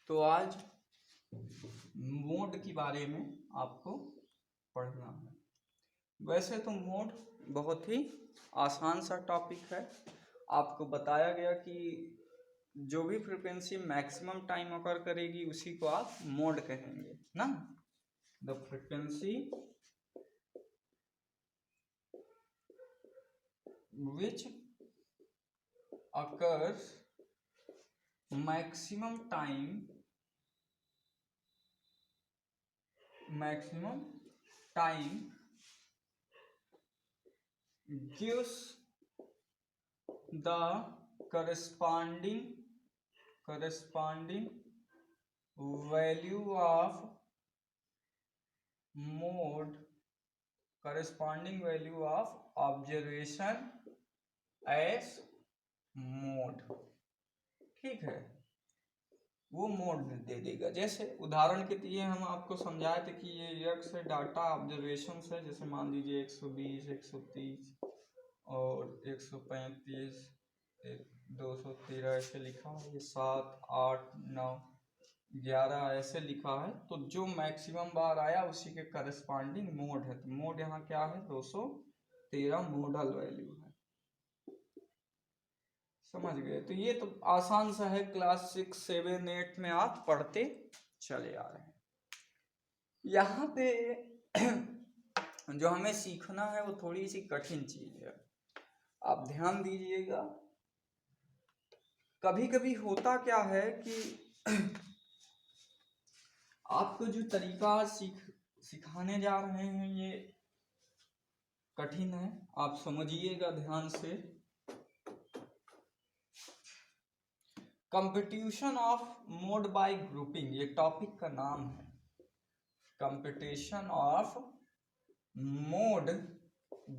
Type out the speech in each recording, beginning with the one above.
तो आज मोड के बारे में आपको पढ़ना है। वैसे तो मोड बहुत ही आसान सा टॉपिक है। आपको बताया गया कि जो भी फ्रीक्वेंसी मैक्सिमम टाइम ऑकर करेगी उसी को आप मोड कहेंगे ना। The frequency which occurs maximum time gives the corresponding value of mode, corresponding value of observation as mode। ठीक है, वो मोड दे देगा। जैसे उदाहरण के लिए हम आपको समझाए थे कि ये x डाटा ऑब्जर्वेशन है। जैसे मान लीजिए 120, 130 और 135, 213 ऐसे लिखा है, ये 7, 8, 9, 11 ऐसे लिखा है। तो जो मैक्सिमम बार आया उसी के करस्पॉन्डिंग मोड है। तो मोड यहाँ क्या है? 213 मोडल वैल्यू है। समझ गए? तो ये तो आसान सा है, क्लास 6, 7, 8 में आप पढ़ते चले आ रहे हैं। यहाँ पे जो हमें सीखना है वो थोड़ी सी कठिन चीज है, आप ध्यान दीजिएगा। कभी कभी होता क्या है कि आपको जो तरीका सिखाने जा रहे हैं ये कठिन है, आप समझिएगा ध्यान से। Competition of mode bye grouping ये टॉपिक का नाम है। Competition of mode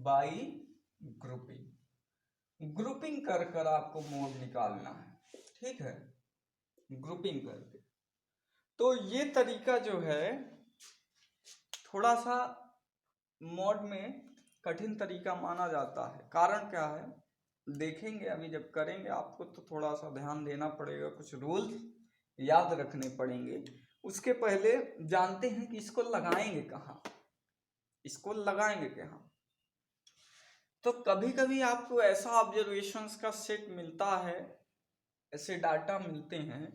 bye grouping कर आपको मोड निकालना है। ठीक है, ग्रुपिंग करके। तो ये तरीका जो है थोड़ा सा मोड में कठिन तरीका माना जाता है। कारण क्या है देखेंगे, अभी जब करेंगे आपको तो थोड़ा सा ध्यान देना पड़ेगा, कुछ रूल याद रखने पड़ेंगे। उसके पहले जानते हैं कि इसको लगाएंगे कहाँ, इसको लगाएंगे कहाँ। तो कभी कभी आपको ऐसा ऑब्जर्वेशंस का सेट मिलता है, ऐसे डाटा मिलते हैं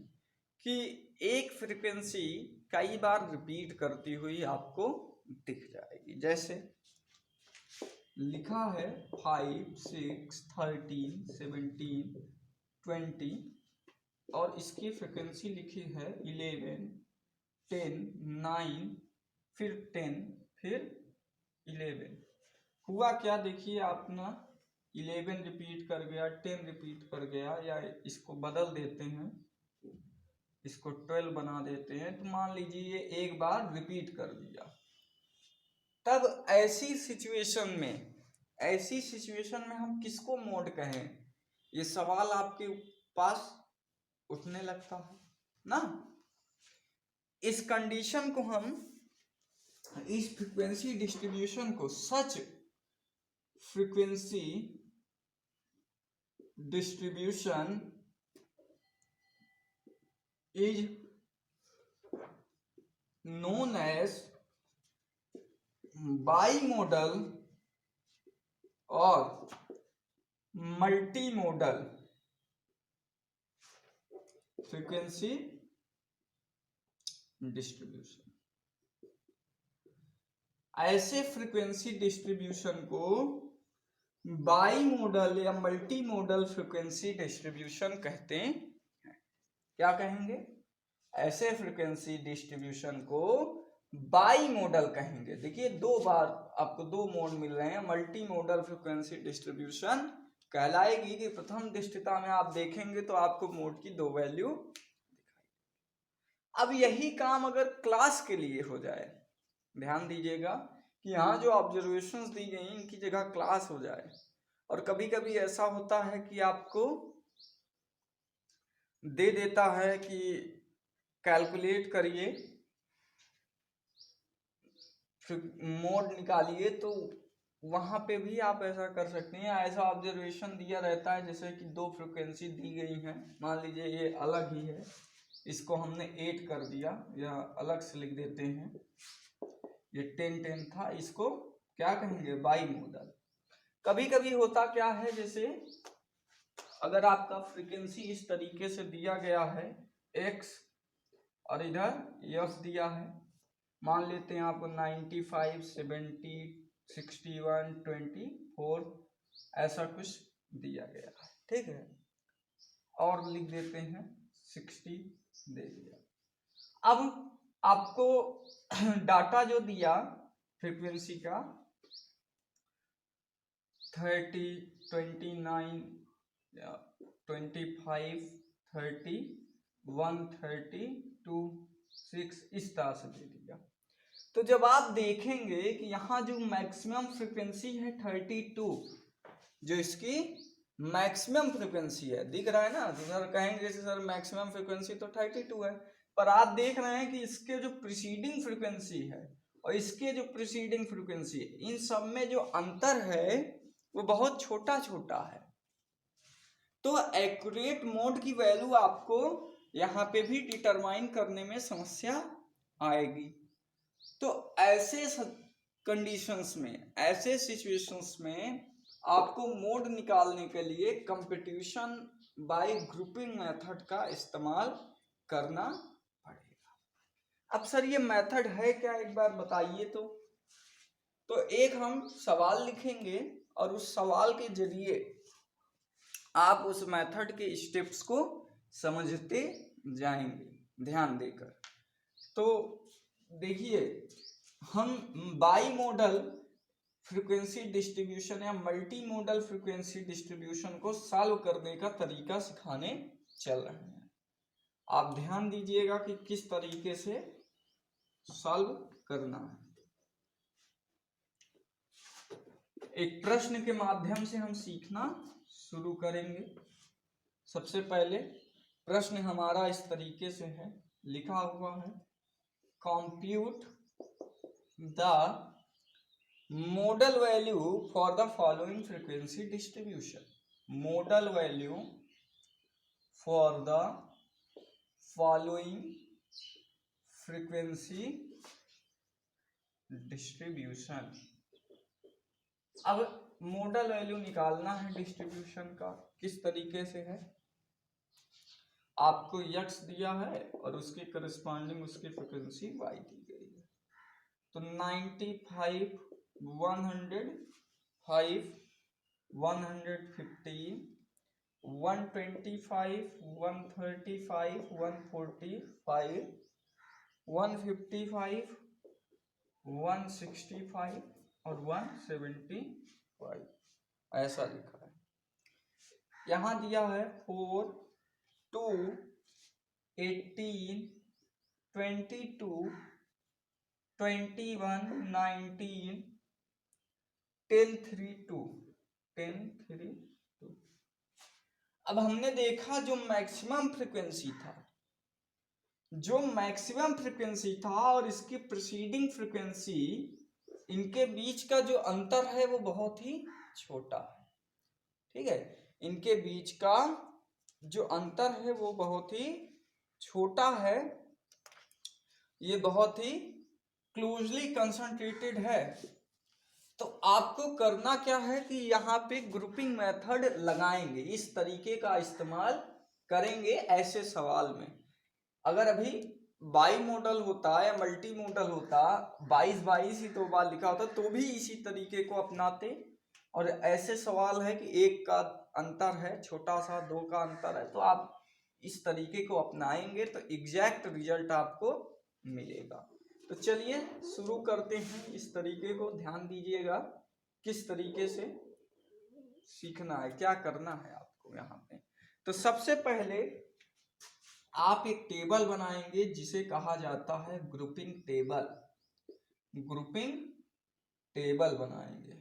कि एक फ्रीक्वेंसी कई बार रिपीट करती हुई आपको दिख जाएगी। जैसे लिखा है 5, 6, 13, 17, 20 और इसकी फ्रीक्वेंसी लिखी है 11, 10, 9, फिर 10, फिर 11। हुआ क्या देखिए, अपना 11 रिपीट कर गया, 10 रिपीट कर गया, या इसको बदल देते हैं, इसको 12 बना देते हैं। तो मान लीजिए ये एक बार रिपीट कर दिया। तब ऐसी सिचुएशन में हम किसको मोड कहें, ये सवाल आपके पास उठने लगता है ना। इस कंडीशन को हम, इस फ्रीक्वेंसी डिस्ट्रीब्यूशन को, such frequency distribution is known as bimodal और मल्टीमोडल फ्रीक्वेंसी डिस्ट्रीब्यूशन। ऐसे फ्रीक्वेंसी डिस्ट्रीब्यूशन को बाइमोडल या मल्टीमोडल फ्रीक्वेंसी डिस्ट्रीब्यूशन कहते हैं। क्या कहेंगे? ऐसे फ्रीक्वेंसी डिस्ट्रीब्यूशन को बाइमोडल कहेंगे। देखिए दो बार आपको दो मोड मिल रहे हैं। मल्टी मोडल फ्रीक्वेंसी डिस्ट्रीब्यूशन कहलाएगी कि प्रथम दृष्टता में आप देखेंगे तो आपको मोड की दो वैल्यू दिखाई। अब यही काम अगर क्लास के लिए हो जाए, ध्यान दीजिएगा कि यहाँ जो ऑब्जर्वेशंस दी गई इनकी जगह क्लास हो जाए। और कभी कभी ऐसा होता है कि आपको दे देता है कि कैलकुलेट करिए, मोड निकालिए, तो वहां पे भी आप ऐसा कर सकते हैं। ऐसा ऑब्जर्वेशन दिया रहता है जैसे कि दो फ्रीक्वेंसी दी गई हैं, मान लीजिए ये अलग ही है, इसको हमने 8 कर दिया, या अलग से लिख देते हैं, ये 10 था, इसको क्या कहेंगे, बाई मॉडल। कभी कभी होता क्या है, जैसे अगर आपका फ्रीक्वेंसी इस तरीके से दिया गया है x और इधर यस दिया है, मान लेते हैं आपको 95, 70, 61, 24 ऐसा कुछ दिया गया है, ठीक है, और लिख देते हैं 60 दे दिया। अब आपको डाटा जो दिया फ्रीक्वेंसी का 30, 29, 25, 30, 130, 2, 6 इस तरह से दे दिया। तो जब आप देखेंगे कि यहाँ जो मैक्सिमम फ्रीक्वेंसी है 32, जो इसकी मैक्सिमम फ्रीक्वेंसी है, दिख रहा है ना, तो सर कहेंगे जैसे सर मैक्सिमम फ्रीक्वेंसी तो 32 है, पर आप देख रहे हैं कि इसके जो प्रीसीडिंग फ्रीक्वेंसी है और इसके जो प्रीसीडिंग फ्रीक्वेंसी है, इन सब में जो अंतर है वो बहुत छोटा छोटा है। तो एक्यूरेट मोड की वैल्यू आपको यहाँ पे भी डिटरमाइन करने में समस्या आएगी। तो ऐसे कंडीशंस में, ऐसे सिचुएशंस में आपको मोड निकालने के लिए कंपटीशन बाय ग्रुपिंग मेथड का इस्तेमाल करना पड़ेगा। अब सर ये मेथड है क्या, एक बार बताइए। तो एक हम सवाल लिखेंगे और उस सवाल के जरिए आप उस मेथड के स्टेप्स को समझते जाएंगे ध्यान देकर। तो देखिए, हम बाई मॉडल फ्रीक्वेंसी डिस्ट्रीब्यूशन या मल्टी मॉडल फ्रीक्वेंसी डिस्ट्रीब्यूशन को सॉल्व करने का तरीका सिखाने चल रहे हैं। आप ध्यान दीजिएगा कि किस तरीके से सॉल्व करना है। एक प्रश्न के माध्यम से हम सीखना शुरू करेंगे। सबसे पहले प्रश्न हमारा इस तरीके से है, लिखा हुआ है, compute the modal value for the following frequency distribution. Modal value for the following frequency distribution. अब modal value निकालना है डिस्ट्रीब्यूशन का, किस तरीके से है, आपको x दिया है और उसके करस्पॉन्डिंग उसकी फ्रीक्वेंसी y दी गई है। तो 95, 105, 115, 125, 135, 145, 155, 165 और 175 ऐसा लिखा है। यहाँ दिया है 4, 2, 18, 22, 21, 19, 10, 3, 2, 10, 3, 2। अब हमने देखा जो मैक्सिमम फ्रीक्वेंसी था और इसकी प्रीसीडिंग फ्रीक्वेंसी, इनके बीच का जो अंतर है वो बहुत ही छोटा है, ठीक है, इनके बीच का जो अंतर है वो बहुत ही छोटा है, ये बहुत ही क्लोजली कंसंट्रेटेड है। तो आपको करना क्या है कि यहाँ पे ग्रुपिंग मेथड लगाएंगे, इस तरीके का इस्तेमाल करेंगे ऐसे सवाल में। अगर अभी बाई मॉडल होता या मल्टी मॉडल होता, 22 ही तो बार लिखा होता, तो भी इसी तरीके को अपनाते। और ऐसे सवाल है कि 1 का अंतर है छोटा सा, 2 का अंतर है, तो आप इस तरीके को अपनाएंगे तो एग्जैक्ट रिजल्ट आपको मिलेगा। तो चलिए शुरू करते हैं इस तरीके को, ध्यान दीजिएगा किस तरीके से सीखना है, क्या करना है आपको यहाँ पे। तो सबसे पहले आप एक टेबल बनाएंगे जिसे कहा जाता है ग्रुपिंग टेबल। ग्रुपिंग टेबल बनाएंगे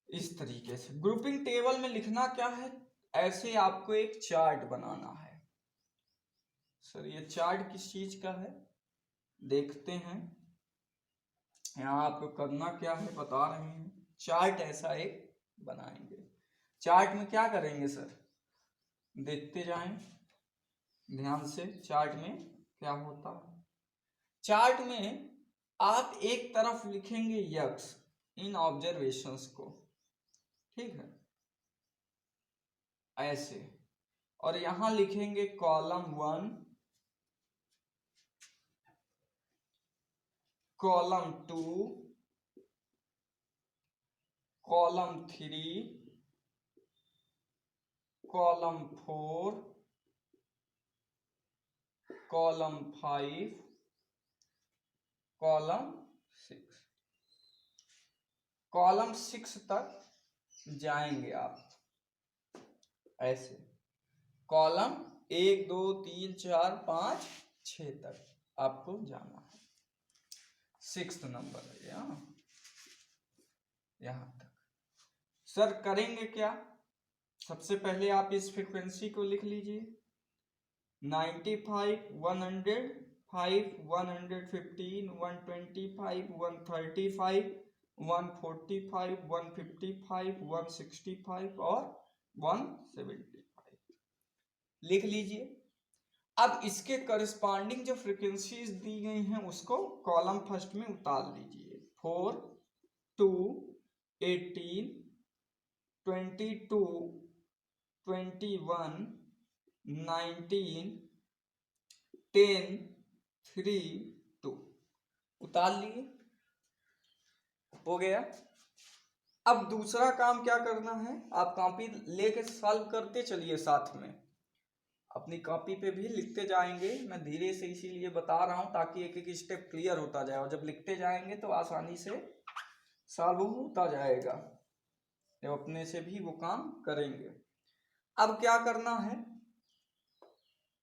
इस तरीके से। ग्रुपिंग टेबल में लिखना क्या है, ऐसे आपको एक चार्ट बनाना है। सर ये चार्ट किस चीज का है देखते हैं, यहाँ आपको करना क्या है बता रहे हैं। चार्ट ऐसा एक बनाएंगे। चार्ट में क्या करेंगे सर, देखते जाएं। ध्यान से चार्ट में क्या होता है। चार्ट में आप एक तरफ लिखेंगे यक्स इन ऑब्जर्वेशंस को, ठीक है, ऐसे, और यहां लिखेंगे column 1, column 2, column 3, column 4, column 5, column 6। Column 6 तक जाएंगे आप ऐसे, कॉलम 1 2 3 4 5 6 तक आपको जाना है। 6th नंबर है यहां तक। सर करेंगे क्या, सबसे पहले आप इस फ्रीक्वेंसी को लिख लीजिए, 95, 100, 5, 115, 125, 135, 145, 155, 165 और 175 लिख लीजिए। अब इसके करस्पॉन्डिंग जो फ्रीक्वेंसीज दी गई हैं उसको कॉलम फर्स्ट में उतार लीजिए। 4, 2, 18, 22, 21, 19, 10, 3, 2 उतार लिए, हो गया। अब दूसरा काम क्या करना है, आप कॉपी लेके सॉल्व करते चलिए, साथ में अपनी कॉपी पे भी लिखते जाएंगे। मैं धीरे से इसीलिए बता रहा हूं ताकि एक एक स्टेप क्लियर होता जाए, और जब लिखते जाएंगे तो आसानी से सॉल्व होता जाएगा, जब अपने से भी वो काम करेंगे। अब क्या करना है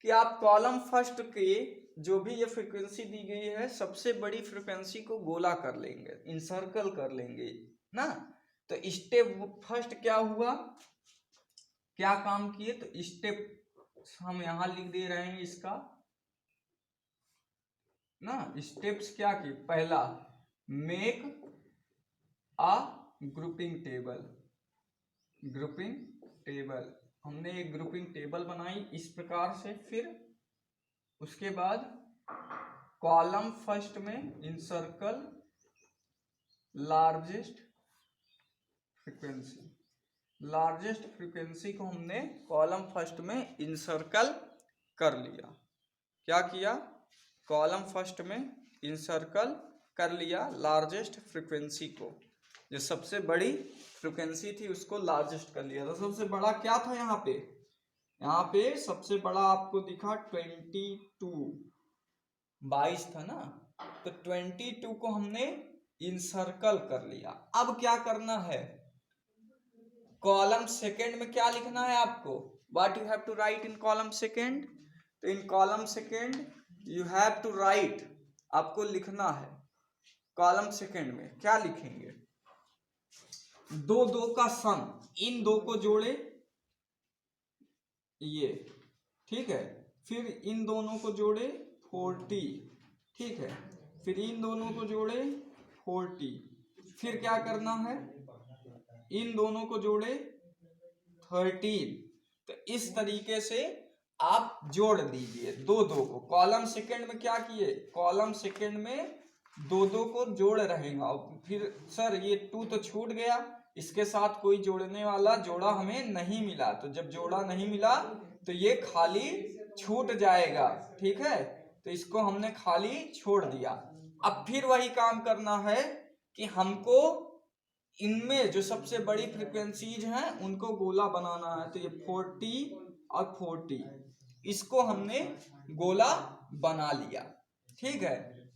कि आप कॉलम फर्स्ट के जो भी ये फ्रीक्वेंसी दी गई है, सबसे बड़ी फ्रीक्वेंसी को गोला कर लेंगे, इंसर्कल कर लेंगे ना। तो स्टेप फर्स्ट क्या हुआ, क्या काम किए, तो स्टेप हम यहां लिख दे रहे हैं इसका ना। स्टेप्स क्या किए, पहला make a grouping table, grouping table, हमने एक ग्रुपिंग टेबल बनाई इस प्रकार से। फिर उसके बाद कॉलम फर्स्ट में encircle largest frequency, largest frequency को हमने कॉलम फर्स्ट में इंसर्कल कर लिया। क्या किया, कॉलम फर्स्ट में इंसर्कल कर लिया लार्जेस्ट फ्रीक्वेंसी को, जो सबसे बड़ी फ्रीक्वेंसी थी उसको लार्जेस्ट कर लिया। तो सबसे बड़ा क्या था यहाँ पे, यहाँ पे सबसे बड़ा आपको दिखा 22 था ना, तो 22 को हमने इंसर्कल कर लिया। अब क्या करना है, कॉलम सेकेंड में क्या लिखना है आपको, what you have to write in column second. तो in column second you have to write, आपको लिखना है कॉलम सेकेंड में क्या लिखेंगे, 2 2 का सम, इन दो को जोड़े ये, ठीक है, फिर इन दोनों को जोड़े 40, ठीक है, फिर इन दोनों को जोड़े 40, फिर क्या करना है, इन दोनों को जोड़े 13। तो इस तरीके से आप जोड़ दीजिए 2 2 को। कॉलम सेकेंड में क्या किए, कॉलम सेकेंड में 2 2 को जोड़ रहेगा। फिर सर ये 2 तो छूट गया, इसके साथ कोई जोड़ने वाला जोड़ा हमें नहीं मिला, तो जब जोड़ा नहीं मिला तो ये खाली छूट जाएगा, ठीक है, तो इसको हमने खाली छोड़ दिया। अब फिर वही काम करना है कि हमको इनमें जो सबसे बड़ी फ्रीक्वेंसीज हैं उनको गोला बनाना है। तो ये 40 और 40 इसको हमने गोला बना लिया, ठीक है,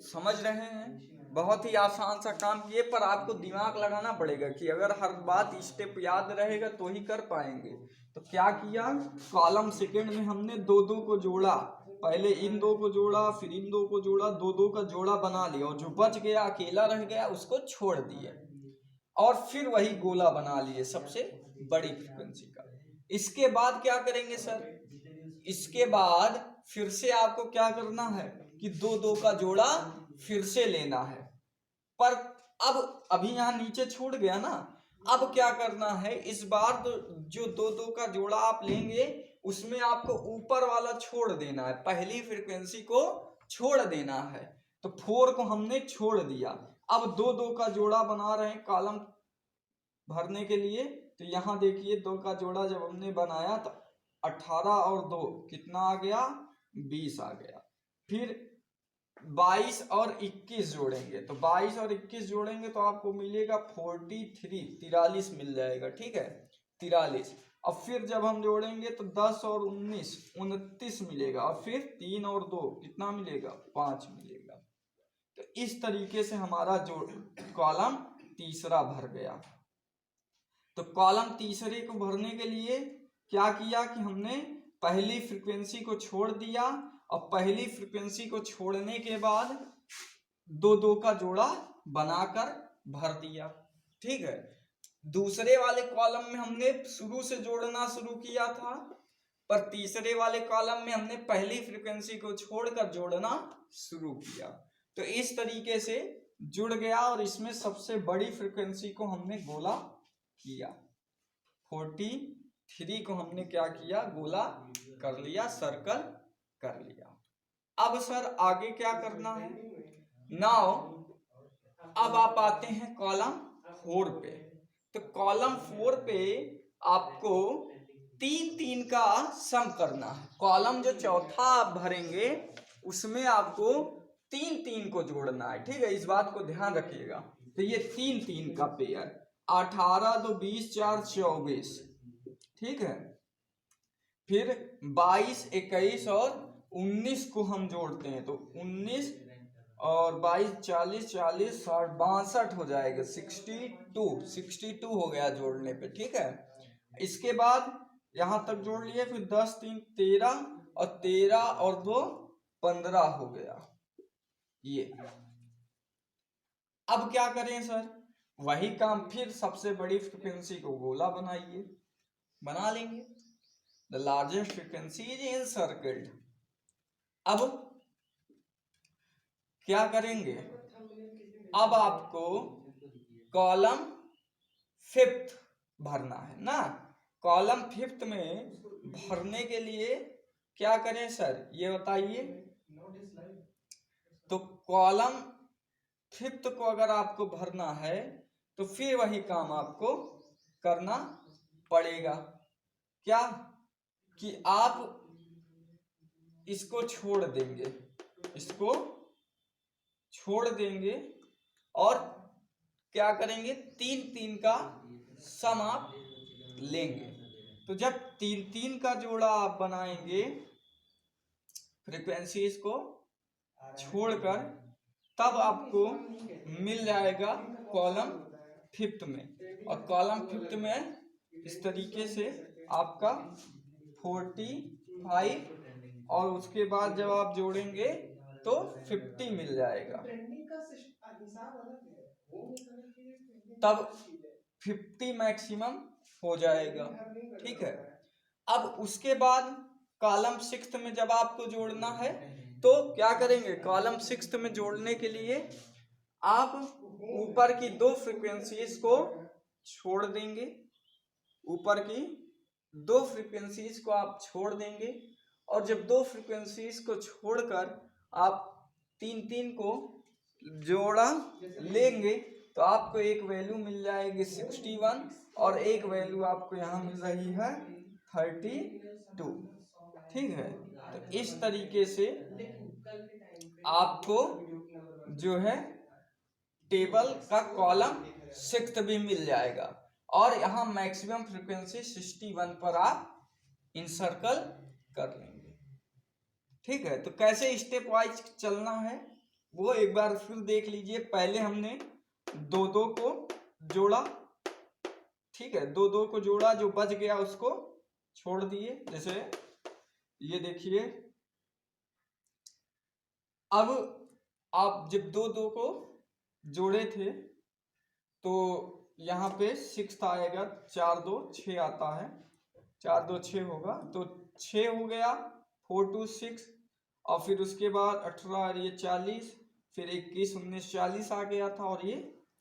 समझ रहे हैं। बहुत ही आसान सा काम किए, पर आपको दिमाग लगाना पड़ेगा कि अगर हर बात स्टेप याद रहेगा तो ही कर पाएंगे। तो क्या किया, कॉलम सेकेंड में हमने 2 2 को जोड़ा, पहले इन 2 को जोड़ा, फिर इन 2 को जोड़ा, 2 2 का जोड़ा बना लिया, और जो बच गया अकेला रह गया उसको छोड़ दिया, और फिर वही गोला बना लिए सबसे बड़ी फ्रीक्वेंसी का। इसके बाद क्या करेंगे सर, इसके बाद फिर से आपको क्या करना है कि 2 2 का जोड़ा फिर से लेना है, पर अब अभी यहाँ नीचे छूट गया ना। अब क्या करना है, इस बार जो दो दो का जोड़ा आप लेंगे उसमें आपको ऊपर वाला छोड़ देना है, पहली फ्रीक्वेंसी को छोड़ देना है। तो 4 को हमने छोड़ दिया। अब दो दो का जोड़ा बना रहे हैं कॉलम भरने के लिए। तो यहाँ देखिए 2 का जोड़ा जब हमने बनाया तो 18 और 2 कितना आ गया, 20 आ गया। फिर 22 और 21 जोड़ेंगे, तो 22 और 21 जोड़ेंगे तो आपको मिलेगा 43 मिल जाएगा, ठीक है, 43। अब फिर जब हम जोड़ेंगे तो 10 और 19 29 मिलेगा, और फिर 3 और 2 कितना मिलेगा, 5 मिलेगा। तो इस तरीके से हमारा जो कॉलम तीसरा भर गया। तो कॉलम तीसरे को भरने के लिए क्या किया कि हमने पहली फ्रीक्वेंसी को छोड़ दिया, और पहली फ्रीक्वेंसी को छोड़ने के बाद दो दो का जोड़ा बनाकर भर दिया, ठीक है। दूसरे वाले कॉलम में हमने शुरू से जोड़ना शुरू किया था, पर तीसरे वाले कॉलम में हमने पहली फ्रीक्वेंसी को छोड़कर जोड़ना शुरू किया। तो इस तरीके से जुड़ गया, और इसमें सबसे बड़ी फ्रीक्वेंसी को हमने गोला किया। 43 को हमने क्या किया, गोला कर लिया, सर्कल कर लिया। अब सर आगे क्या करना है। नाउ अब आप आते हैं कॉलम 4 पे। तो कॉलम 4 पे आपको 3-3 का सम करना है। कॉलम जो चौथा आप भरेंगे उसमें आपको 3-3 को जोड़ना है, ठीक है, इस बात को ध्यान रखिएगा। तो ये 3-3 का पेयर, 18 2 20 4 24, ठीक है। फिर 22 21 और 19 को हम जोड़ते हैं, तो 19 और 22 40 40 60 62 हो जाएगा, 62 हो गया जोड़ने पे, ठीक है। इसके बाद यहां तक जोड़ लिए, फिर 10 3 13 और 13 और 2 15 हो गया ये। अब क्या करें सर, वही काम फिर सबसे बड़ी फ्रीक्वेंसी को गोला बनाइए, बना लेंगे। The largest frequency is encircled. अब क्या करेंगे, अब आपको कॉलम 5th भरना है ना। कॉलम 5th में भरने के लिए क्या करें सर, ये बताइए। तो कॉलम 5th को अगर आपको भरना है तो फिर वही काम आपको करना पड़ेगा। क्या कि आप इसको छोड़ देंगे, इसको छोड़ देंगे, और क्या करेंगे, 3-3 का सम आप लेंगे। तो जब 3-3 का जोड़ा आप बनाएंगे फ्रीक्वेंसीज को छोड़कर, तब आपको मिल जाएगा कॉलम 5th में। और कॉलम 5th में इस तरीके से आपका 45 और उसके बाद जब आप जोड़ेंगे तो 50 मिल जाएगा, तब 50 मैक्सिमम हो जाएगा, ठीक है। अब उसके बाद कॉलम 6th में जब आपको जोड़ना है तो क्या करेंगे, कॉलम 6th में जोड़ने के लिए आप ऊपर की 2 फ्रीक्वेंसीज को छोड़ देंगे, ऊपर की 2 फ्रीक्वेंसीज को आप छोड़ देंगे, और जब 2 फ्रीक्वेंसीज को छोड़कर आप 3-3 को जोड़ा लेंगे तो आपको एक वैल्यू मिल जाएगी 61, और एक वैल्यू आपको यहाँ मिल रही है 32, ठीक है। तो इस तरीके से आपको जो है टेबल का कॉलम 6th भी मिल जाएगा, और यहाँ मैक्सिमम फ्रीक्वेंसी 61 पर आप इंसर्कल कर लेंगे, ठीक है। तो कैसे स्टेप वाइज चलना है वो एक बार फिर देख लीजिए। पहले हमने 2-2 को जोड़ा, ठीक है, 2-2 को जोड़ा, जो बच गया उसको छोड़ दिए। जैसे ये देखिए, अब आप जब 2-2 को जोड़े थे तो यहाँ पे 6 आएगा, 4-2 6 आता है, 4-2 6 होगा, तो 6 हो गया, 4 2 6, और फिर उसके बाद 18 और ये 40, फिर 21 19 40 आ गया था, और ये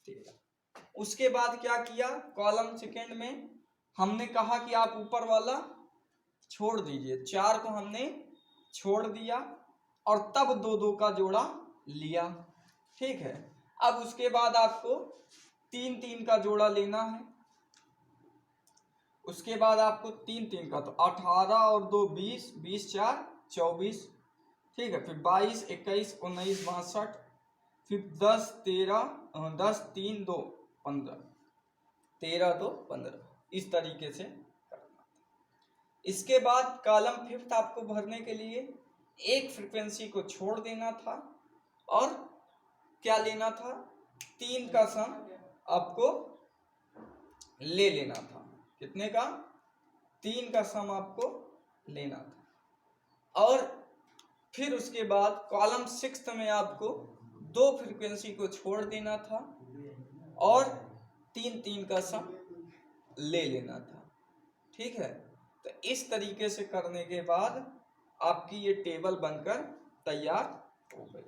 13। उसके बाद क्या किया, कॉलम सेकेंड में हमने कहा कि आप ऊपर वाला छोड़ दीजिए, 4 को हमने छोड़ दिया और तब 2 का जोड़ा लिया, ठीक है। अब उसके बाद आपको 3 का जोड़ा लेना है, उसके बाद आपको 3 का, तो 18 और 2 20, 20 4 24, ठीक है। फिर 22 21 19 62, फिर 10 13 10 3 2 15, 13 2 15, इस तरीके से करना। इसके बाद कॉलम फिफ्थ आपको भरने के लिए एक फ्रीक्वेंसी को छोड़ देना था और क्या लेना था, 3 का सम आपको ले लेना था। कितने का, 3 का सम आपको लेना था। और फिर उसके बाद कॉलम सिक्स्थ में आपको 2 फ्रीक्वेंसी को छोड़ देना था और 3 का सम ले लेना था, ठीक है। तो इस तरीके से करने के बाद आपकी ये टेबल बनकर तैयार हो गई।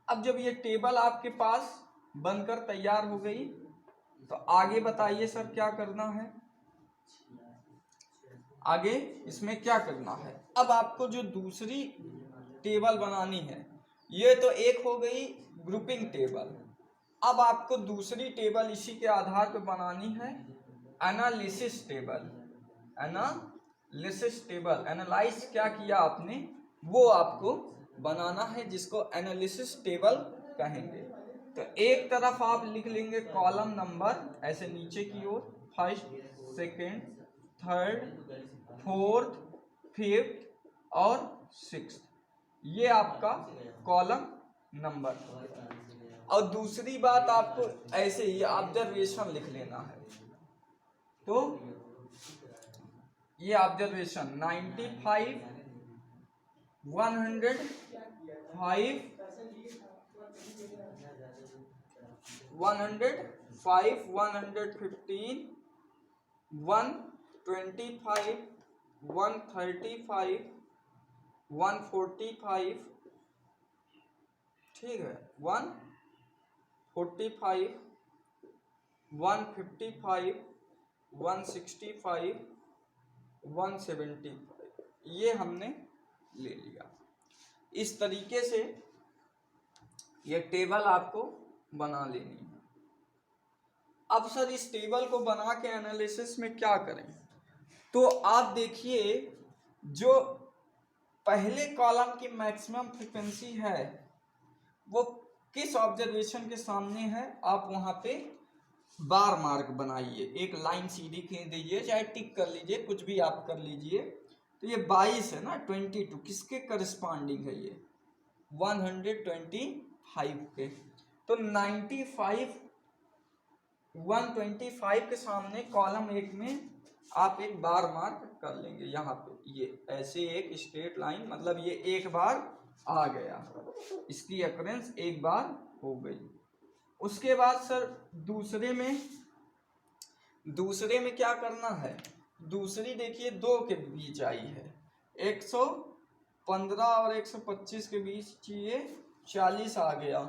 अब जब ये टेबल आपके पास बनकर तैयार हो गई तो आगे बताइए सर क्या करना है, आगे इसमें क्या करना है। अब आपको जो दूसरी टेबल बनानी है, ये तो एक हो गई ग्रुपिंग टेबल, अब आपको दूसरी टेबल इसी के आधार पर बनानी है, analysis table. Analysis table, analyse क्या किया आपने वो आपको बनाना है, जिसको एनालिसिस टेबल कहेंगे। तो एक तरफ आप लिख लेंगे कॉलम नंबर ऐसे नीचे की ओर, first second third fourth fifth और सिक्स्थ, ये आपका कॉलम नंबर। और दूसरी बात आपको ऐसे ही ऑब्जर्वेशन लिख लेना है, तो ये ऑब्जर्वेशन 95 105 105 115 125 135 145, ठीक है, 145 155 165 175, ये हमने ले लिया। इस तरीके से ये टेबल आपको बना लेनी है। अब सर इस टेबल को बना के एनालिसिस में क्या करें, तो आप देखिए जो पहले कॉलम की मैक्सिमम फ्रीक्वेंसी है वो किस ऑब्जर्वेशन के सामने है, आप वहां पे बार मार्क बनाइए, एक लाइन सीधी खींच दीजिए, चाहे टिक कर लीजिए, कुछ भी आप कर लीजिए। तो ये 22 है ना, 22 किसके करस्पॉन्डिंग है, ये 125 के। तो 95 125 के सामने कॉलम एक में आप एक बार मार्क कर लेंगे, यहाँ पे ये ऐसे एक स्ट्रेट लाइन, मतलब ये एक बार आ गया, इसकी अकरेंस एक बार हो गई। उसके बाद सर दूसरे में क्या करना है, दूसरी देखिए 2 के बीच आई है, 115 और 125 के बीच ये 40 आ गया।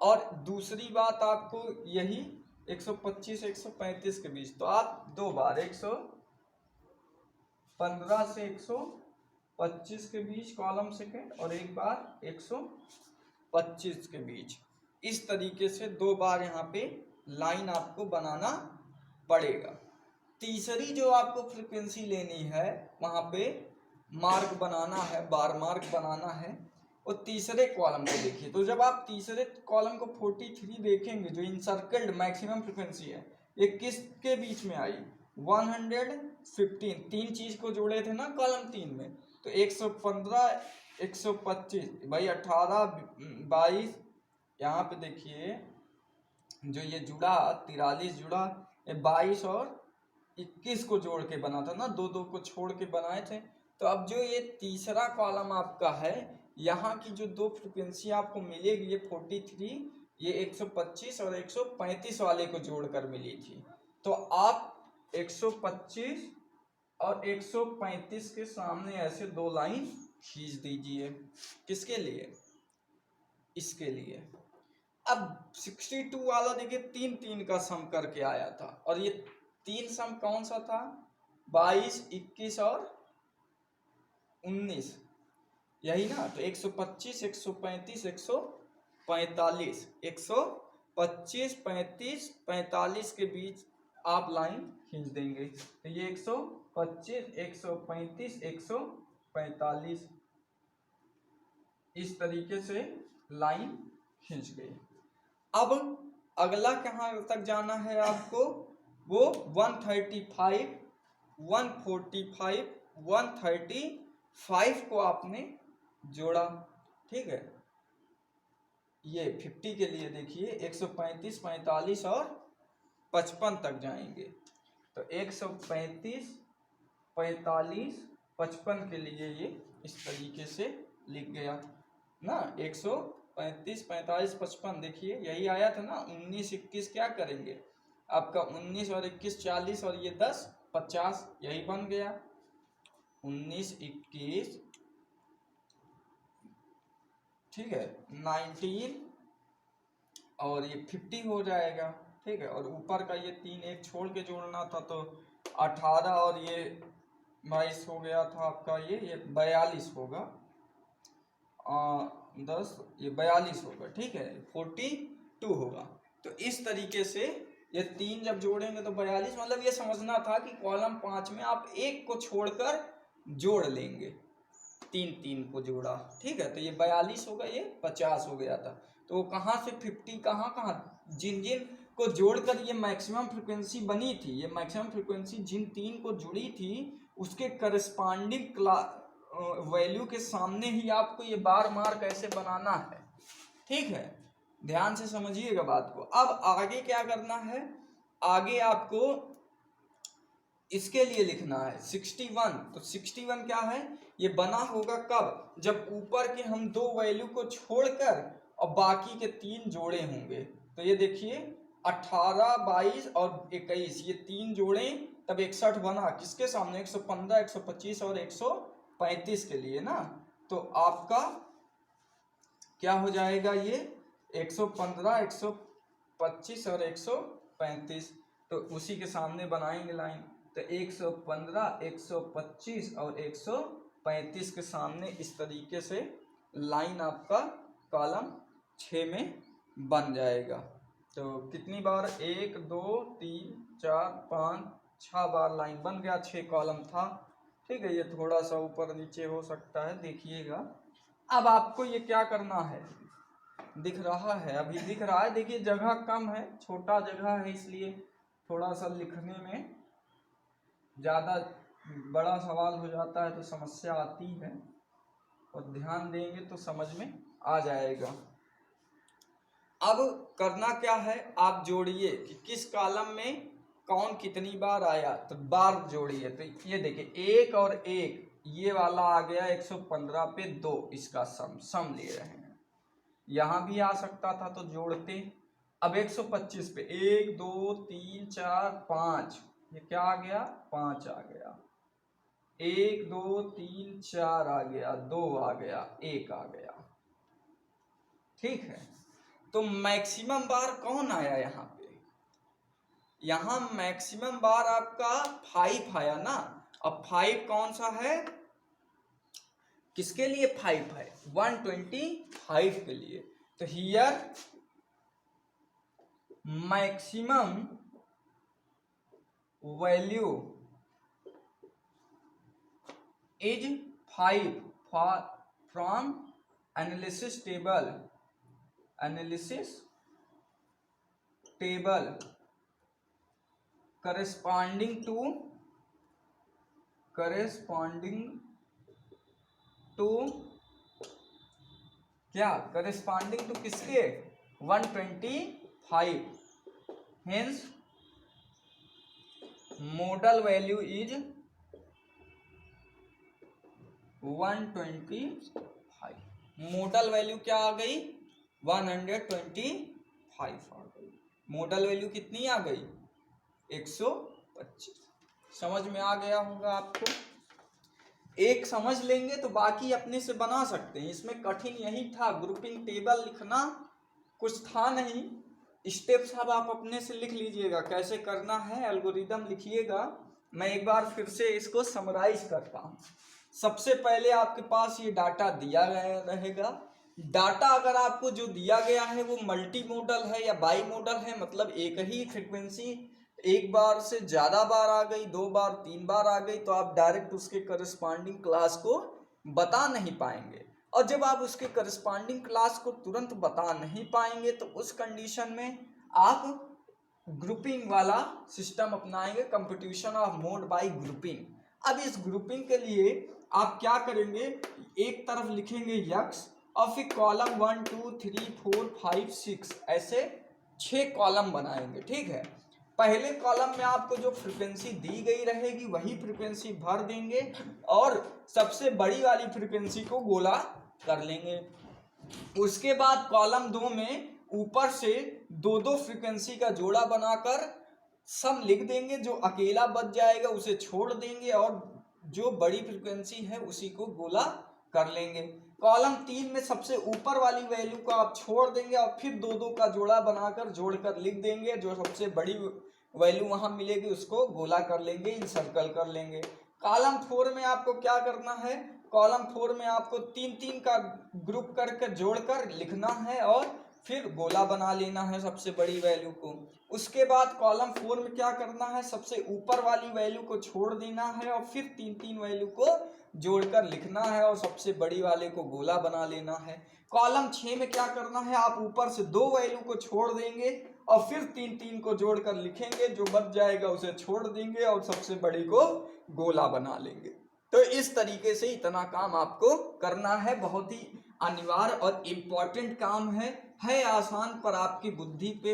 और दूसरी बात आपको यही 125 135 के बीच, तो आप 2 बार 115 से 125 के बीच कॉलम सेकेंड और एक बार 125 के बीच, इस तरीके से 2 बार यहाँ पे लाइन आपको बनाना पड़ेगा। तीसरी जो आपको फ्रीक्वेंसी लेनी है वहां पे मार्क बनाना है, बार मार्क बनाना है, और तीसरे कॉलम को देखिए। तो जब आप तीसरे कॉलम को 43 देखेंगे, जो इनसर्कल्ड मैक्सिमम फ्रीक्वेंसी है, ये किसके बीच में आई, 115, 3 चीज को जोड़े थे ना कॉलम 3 में, तो 115 125 भाई 18 22, यहाँ पे देखिए जो ये जुड़ा 43 जुड़ा, 22 और 21 को जोड़ के बना था ना, 2 को छोड़ के बनाए थे। तो अब जो ये तीसरा कॉलम आपका है, यहाँ की जो 2 फ्रीक्वेंसी आपको मिलेगी, ये 43, ये 125 और 135 वाले को जोड़कर मिली थी। तो आप 125 और 135 के सामने ऐसे 2 लाइन खींच दीजिए, किसके लिए, इसके लिए। अब 62 वाला देखिए 3 का सम करके आया था, और ये 3 सम कौन सा था, 22, 21 और 19, यही ना। तो 125, 135, 145, 125, 35, 45 के बीच आप लाइन खींच देंगे। तो ये 125, 135, 145 इस तरीके से लाइन खींच गई। अब अगला कहाँ तक जाना है आपको, वो 135, 145, 135 को आपने जोड़ा, ठीक है। ये 50 के लिए देखिए 135, 45 और 55 तक जाएंगे। तो 135, 45, 55 के लिए ये इस तरीके से लिख गया ना। 135, 45, 55 देखिए यही आया था ना। 19, 21 क्या करेंगे आपका, 19 और 21 40 और ये 10 50, यही बन गया। 19, 21, ठीक है, 19 और ये 50 हो जाएगा, ठीक है। और ऊपर का ये 3 एक छोड़ के जोड़ना था, तो 18 और ये 22 हो गया था आपका, ये 42 होगा। 10 ये 42 होगा, ठीक है, 42 होगा। तो इस तरीके से ये 3 जब जोड़ेंगे तो 42, मतलब ये समझना था कि कॉलम 5 में आप एक को छोड़कर जोड़ लेंगे, 3 को जोड़ा, ठीक है। तो ये 42 होगा, ये 50 हो गया था। तो कहाँ से 50 कहाँ जिन को जोड़कर ये मैक्सिमम फ्रिक्वेंसी बनी थी, ये मैक्सिमम फ्रिक्वेंसी जिन 3 को जुड़ी थी उसके करस्पॉन्डिंग वैल्यू के सामने ही आपको ये बार मार कैसे बनाना है, ठीक है। ध्यान से समझिएगा बात को। अब आगे क्या करना है, आगे आपको इसके लिए लिखना है 61। तो 61 क्या है, ये बना होगा कब, जब ऊपर के हम 2 वैल्यू को छोड़कर और बाकी के 3 जोड़े होंगे। तो ये देखिए 18, 22 और 21 ये 3 जोड़े तब 61 बना, किसके सामने, 115, 125 और 135 के लिए ना। तो आपका क्या हो जाएगा, ये 115, 125 और 135, तो उसी के सामने बनाएंगे लाइन। तो 115, 125 और 135 के सामने इस तरीके से लाइन आपका कॉलम 6 में बन जाएगा। तो कितनी बार, 1, 2, 3, 4, 5, 6 बार लाइन बन गया, 6 कॉलम था, ठीक है। ये थोड़ा सा ऊपर नीचे हो सकता है, देखिएगा। अब आपको ये क्या करना है, दिख रहा है, अभी दिख रहा है, देखिए जगह कम है, छोटा जगह है, इसलिए थोड़ा सा लिखने में ज़्यादा बड़ा सवाल हो जाता है तो समस्या आती है, और ध्यान देंगे तो समझ में आ जाएगा। अब करना क्या है, आप जोड़िए कि किस कॉलम में कौन कितनी बार आया, तो बार जोड़िए। तो ये देखिए 1 और 1 ये वाला आ गया 115 पे 2, इसका सम ले रहे हैं। यहाँ भी आ सकता था तो जोड़ते। अब 125 पे 1, 2, 3, 4, 5, ये क्या आ गया, 5 आ गया। 1, 2, 3, 4 आ गया, 2 आ गया, 1 आ गया, ठीक है। तो मैक्सिमम बार कौन आया यहाँ पे, यहाँ मैक्सिमम बार आपका 5 आया ना। अब 5 कौन सा है, किसके लिए 5 है, 125 के लिए। तो here maximum value is 5 from analysis table corresponding to क्या, corresponding to किसके, 125, hence modal value is 125। Model value क्या आ गई, 125 आ गई। मोडल वैल्यू कितनी आ गई, 125। समझ में आ गया होगा आपको। एक समझ लेंगे तो बाकी अपने से बना सकते हैं। इसमें कठिन यही था, ग्रुपिंग टेबल लिखना कुछ था नहीं। स्टेप सब आप अपने से लिख लीजिएगा, कैसे करना है एल्गोरिदम लिखिएगा, मैं एक बार फिर से इसको समराइज करता हूँ। सबसे पहले आपके पास ये डाटा दिया गया रहेगा। डाटा अगर आपको जो दिया गया है वो मल्टी मोडल है या बाई मोडल है, मतलब एक ही फ्रीक्वेंसी एक बार से ज़्यादा बार आ गई, 2 बार 3 बार आ गई, तो आप डायरेक्ट उसके करस्पॉन्डिंग क्लास को बता नहीं पाएंगे। और जब आप उसके करस्पॉन्डिंग क्लास को तुरंत बता नहीं पाएंगे तो उस कंडीशन में आप ग्रुपिंग वाला सिस्टम अपनाएंगे, computation of mode bye grouping. अब इस ग्रुपिंग के लिए आप क्या करेंगे, एक तरफ लिखेंगे यक्स और फिर कॉलम 1 2 3 4 5 6 ऐसे 6 कॉलम बनाएंगे। ठीक है, पहले कॉलम में आपको जो फ्रीक्वेंसी दी गई रहेगी वही फ्रीक्वेंसी भर देंगे और सबसे बड़ी वाली फ्रीक्वेंसी को गोला कर लेंगे। उसके बाद कॉलम 2 में ऊपर से 2 फ्रीक्वेंसी का जोड़ा बनाकर सम लिख देंगे, जो अकेला बच जाएगा उसे छोड़ देंगे और जो बड़ी फ्रीक्वेंसी है उसी को गोला कर लेंगे। कॉलम 3 में सबसे ऊपर वाली वैल्यू को आप छोड़ देंगे और फिर 2 का जोड़ा बनाकर जोड़कर लिख देंगे, जो सबसे बड़ी वैल्यू वहां मिलेगी उसको गोला कर लेंगे, इन सर्कल कर लेंगे। कॉलम 4 में आपको क्या करना है, कॉलम 4 में आपको 3 का ग्रुप करके जोड़कर लिखना है और फिर गोला बना लेना है सबसे बड़ी वैल्यू को। उसके बाद कॉलम 4 में क्या करना है, सबसे ऊपर वाली वैल्यू को छोड़ देना है और फिर 3 वैल्यू को जोड़कर लिखना है और सबसे बड़ी वाले को गोला बना लेना है। कॉलम 6 में क्या करना है, आप ऊपर से 2 वैल्यू को छोड़ देंगे और फिर 3 को जोड़कर लिखेंगे, जो बच जाएगा उसे छोड़ देंगे और सबसे बड़ी को गोला बना लेंगे। तो इस तरीके से इतना काम आपको करना है, बहुत ही अनिवार्य और इम्पोर्टेंट काम है आसान, पर आपकी बुद्धि पे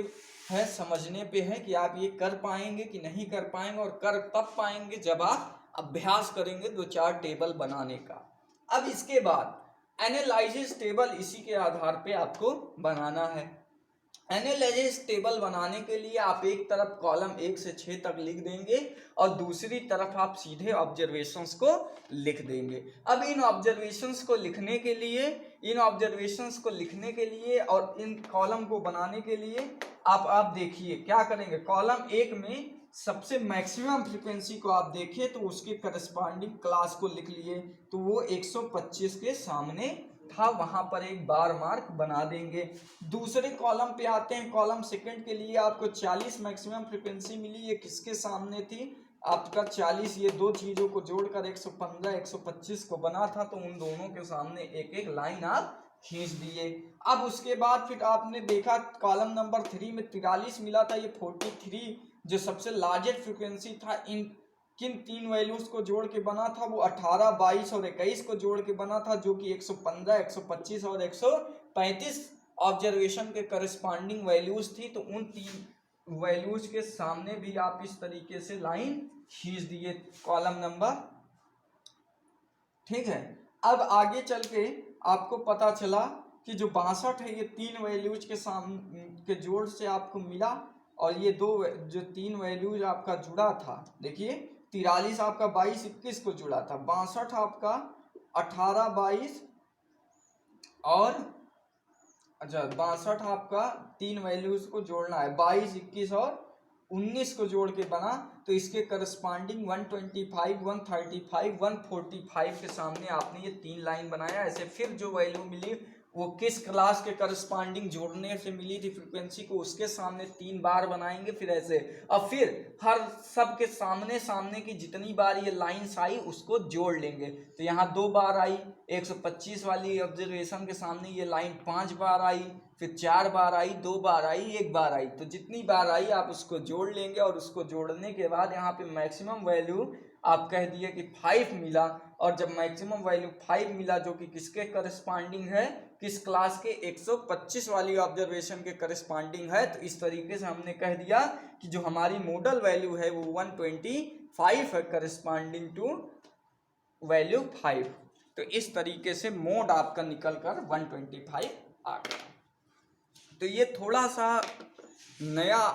है, समझने पे है कि आप ये कर पाएंगे कि नहीं कर पाएंगे, और कर तब पाएंगे जब आप अभ्यास करेंगे 2-4 टेबल बनाने का। अब इसके बाद एनालिसिस टेबल इसी के आधार पे आपको बनाना है। एनालिसिस टेबल बनाने के लिए आप एक तरफ कॉलम 1 से 6 तक लिख देंगे और दूसरी तरफ आप सीधे ऑब्जर्वेशंस को लिख देंगे। अब इन ऑब्जर्वेशंस को लिखने के लिए और इन कॉलम को बनाने के लिए आप देखिए क्या करेंगे। कॉलम 1 में सबसे मैक्सिमम फ्रीक्वेंसी को आप देखिए तो उसके करस्पॉन्डिंग क्लास को लिख लिए, तो वो 125 के सामने था, वहां पर एक बार मार्क बना देंगे। दूसरे कॉलम पे आते हैं, कॉलम सेकंड के लिए आपको 40 मैक्सिमम फ्रीक्वेंसी मिली, ये किसके सामने थी, आपका 40, ये 2 चीजों को जोड़कर 115 125 को बना था, तो उन दोनों के सामने एक एक लाइन आप खींच दिए। अब उसके बाद फिर आपने देखा कॉलम नंबर 3 में 43 मिला था, ये 43 जो सबसे लार्जेस्ट फ्रीक्वेंसी था, इन किन 3 वैल्यूज को जोड़ के बना था, वो 18 22 और 21 को जोड़ के बना था, जो कि 115 125 और 135 ऑब्जर्वेशन के करस्पॉन्डिंग वैल्यूज थी। तो उन 3 वैल्यूज के सामने भी आप इस तरीके से लाइन खींच दिए कॉलम नंबर। ठीक है, अब आगे चल के आपको पता चला कि जो 62 है ये 3 वैल्यूज के सामने के जोड़ से आपको मिला, और ये जो 3 वैल्यूज आपका जुड़ा था, देखिए 43 आपका 22 21 को जुड़ा था, 62 आपका 18 22 और 62 आपका 3 वैल्यूज को जोड़ना है, 22 21 और 19 को जोड़ के बना, तो इसके करस्पॉन्डिंग 125 135 145 के सामने आपने ये 3 लाइन बनाया। ऐसे फिर जो वैल्यू मिली वो किस क्लास के करस्पॉन्डिंग जोड़ने से मिली थी फ्रीक्वेंसी को, उसके सामने 3 बार बनाएंगे, फिर ऐसे, और फिर हर सब के सामने की जितनी बार ये लाइन्स आई उसको जोड़ लेंगे। तो यहाँ 2 बार आई, 125 वाली ऑब्जर्वेशन के सामने ये लाइन 5 बार आई, फिर 4 बार आई, 2 बार आई, 1 बार आई, तो जितनी बार आई आप उसको जोड़ लेंगे। और उसको जोड़ने के बाद यहाँ पे मैक्सिमम वैल्यू आप कह दिए कि 5 मिला, और जब मैक्सिमम वैल्यू 5 मिला जो कि किसके करस्पॉन्डिंग है, किस क्लास के, 125 वाली ऑब्जर्वेशन के करस्पॉन्डिंग है, तो इस तरीके से हमने कह दिया कि जो हमारी मॉडल वैल्यू है वो 125 है, करस्पॉन्डिंग टू वैल्यू 5। तो इस तरीके से मोड आपका निकल कर 125 आ गया। तो ये थोड़ा सा नया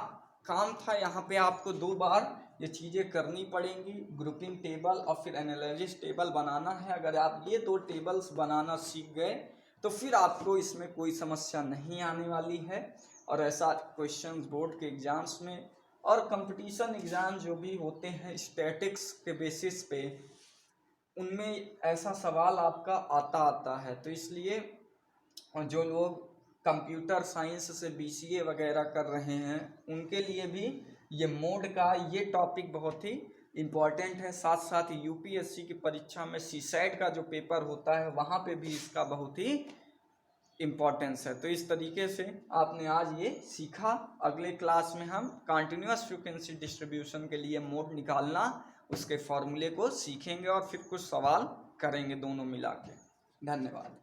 काम था, यहाँ पे आपको 2 बार ये चीज़ें करनी पड़ेंगी, ग्रुपिंग टेबल और फिर एनालिसिस टेबल बनाना है। अगर आप ये 2 टेबल्स बनाना सीख गए तो फिर आपको इसमें कोई समस्या नहीं आने वाली है, और ऐसा क्वेश्चंस बोर्ड के एग्जाम्स में और कंपटीशन एग्ज़ाम जो भी होते हैं स्टैटिक्स के बेसिस पे, उनमें ऐसा सवाल आपका आता है। तो इसलिए जो लोग कंप्यूटर साइंस से BCA वगैरह कर रहे हैं उनके लिए भी ये मोड का ये टॉपिक बहुत ही इम्पॉर्टेंट है। साथ साथ UPSC की परीक्षा में CSAT का जो पेपर होता है वहाँ पे भी इसका बहुत ही इम्पोर्टेंस है। तो इस तरीके से आपने आज ये सीखा। अगले क्लास में हम कंटिन्यूअस फ्रीक्वेंसी डिस्ट्रीब्यूशन के लिए मोड निकालना, उसके फॉर्मूले को सीखेंगे और फिर कुछ सवाल करेंगे दोनों मिला के। धन्यवाद।